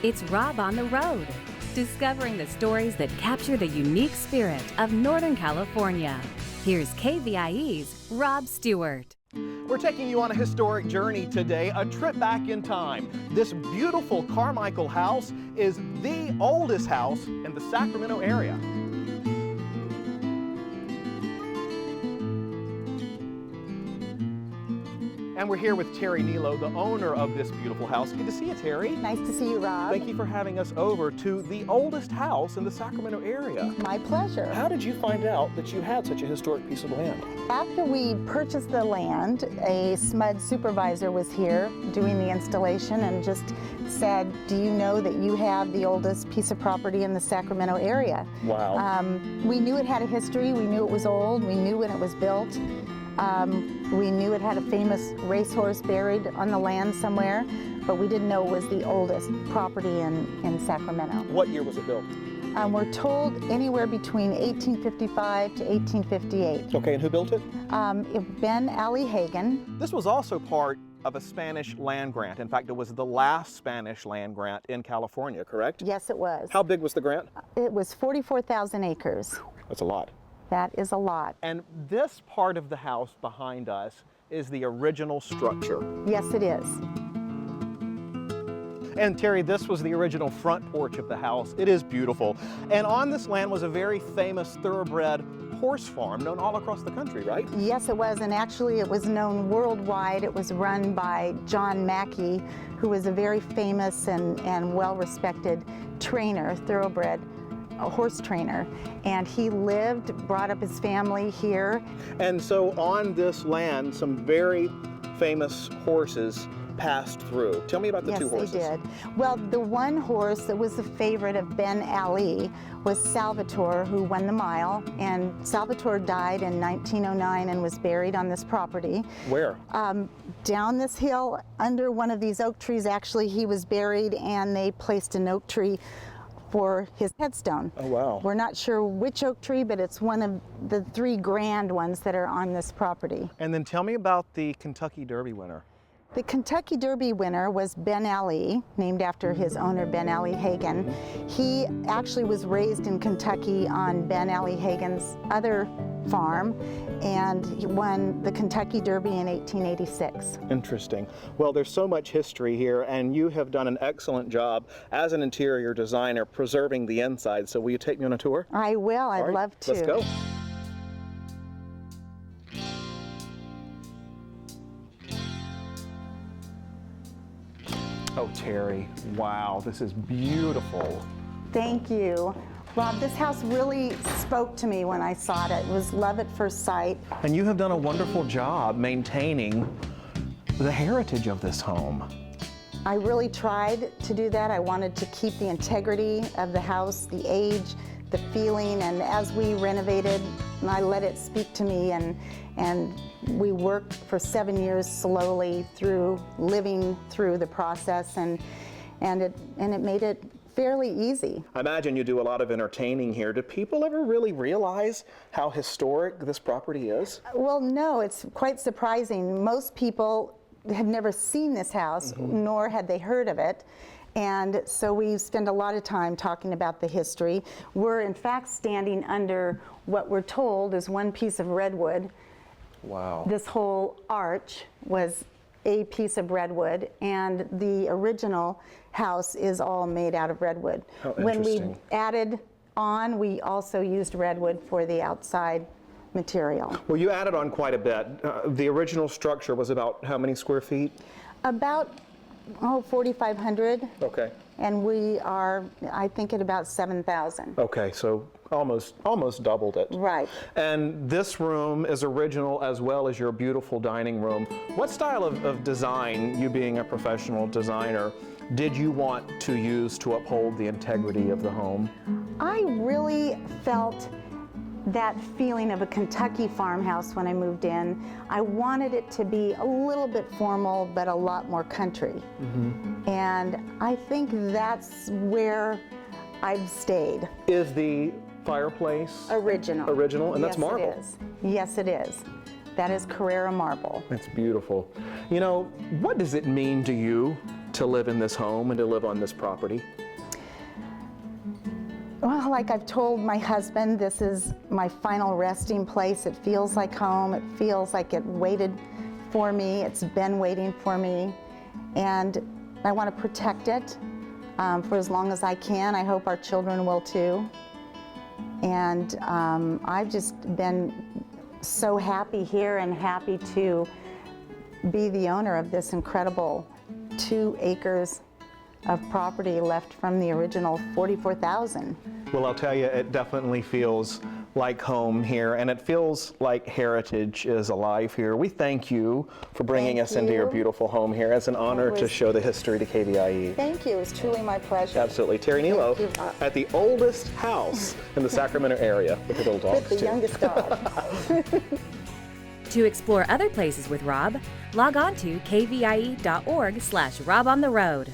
It's Rob on the Road, discovering the stories that capture the unique spirit of Northern California. Here's KVIE's Rob Stewart. We're taking you on a historic journey today, a trip back in time. This beautiful Carmichael house is the oldest house in the Sacramento area. And we're here with Terry Nilo, the owner of this beautiful house. Good to see you, Terry. Nice to see you, Rob. Thank you for having us over to the oldest house in the Sacramento area. My pleasure. How did you find out that you had such a historic piece of land? After we purchased the land, a SMUD supervisor was here doing the installation and just said, do you know that you have the oldest piece of property in the Sacramento area? Wow. We knew it had a history, we knew it was old, we knew when it was built. We knew it had a famous racehorse buried on the land somewhere, but we didn't know it was the oldest property in Sacramento. What year was it built? We're told anywhere between 1855 to 1858. Okay, and who built it? Ben Ali Hagen. This was also part of a Spanish land grant. In fact, it was the last Spanish land grant in California, correct? Yes, it was. How big was the grant? It was 44,000 acres. That's a lot. That is a lot. And this part of the house behind us is the original structure. Yes, it is. And Terry, this was the original front porch of the house. It is beautiful. And on this land was a very famous thoroughbred horse farm known all across the country, right? Yes, it was, and actually it was known worldwide. It was run by John Mackey, who was a very famous and well-respected trainer, thoroughbred, a horse trainer, and he lived, brought up his family here. And so on this land, some very famous horses passed through. Tell me about the two horses. Yes, they did. Well, the one horse that was the favorite of Ben Ali was Salvatore, who won the mile, and Salvatore died in 1909 and was buried on this property. Where? Down this hill, under one of these oak trees. Actually, he was buried, and they placed an oak tree for his headstone. Oh, wow. We're not sure which oak tree, but it's one of the three grand ones that are on this property. And then tell me about the Kentucky Derby winner. The Kentucky Derby winner was Ben Ali, named after his owner, Ben Ali Hagen. He actually was raised in Kentucky on Ben Ali Hagen's other farm, and he won the Kentucky Derby in 1886. Interesting. Well, there's so much history here, and you have done an excellent job as an interior designer preserving the inside. So will you take me on a tour? I will. I'd love to. Let's go. Oh, Terry, wow, this is beautiful. Thank you. Rob, this house really spoke to me when I saw it. It was love at first sight. And you have done a wonderful job maintaining the heritage of this home. I really tried to do that. I wanted to keep the integrity of the house, the age, the feeling, and as we renovated, I let it speak to me, and we worked for 7 years slowly through living through the process, and it made it fairly easy. I imagine you do a lot of entertaining here. Do people ever really realize how historic this property is? Well, no, it's quite surprising. Most people have never seen this house, nor had they heard of it. And so we spend a lot of time talking about the history. We're in fact standing under what we're told is one piece of redwood. Wow. This whole arch was a piece of redwood, and the original house is all made out of redwood. How when we interesting. added on, we also used redwood for the outside material. Well, you added on quite a bit. The original structure was about how many square feet? About 4,500. Okay. And we are, I think, at about 7,000. Okay, so almost doubled it. Right. And this room is original as well as your beautiful dining room. What style of design, you being a professional designer, did you want to use to uphold the integrity of the home? I really felt that feeling of a Kentucky farmhouse when I moved in. I wanted it to be a little bit formal, but a lot more country. And I think that's where I've stayed. Is the fireplace Original. original? And that's Yes, marble. it is. Yes, it is. That is Carrara marble. That's beautiful. You know, what does it mean to you to live in this home and to live on this property? Well, like I've told my husband, this is my final resting place. It feels like home. It feels like it waited for me. It's been waiting for me. And I want to protect it for as long as I can. I hope our children will too. And I've just been so happy here and happy to be the owner of this incredible 2 acres of property left from the original 44,000. Well, I'll tell you, it definitely feels like home here, and it feels like heritage is alive here. We thank you for bringing Thank us into your you. beautiful home here. It's an honor to show the history to KVIE. Thank you. It's truly my pleasure. Absolutely. Terry Nilo Thank you. at the oldest house in the Sacramento area with the little dogs, With the too. youngest dog. To explore other places with Rob, log on to kvie.org/RobOnTheRoad.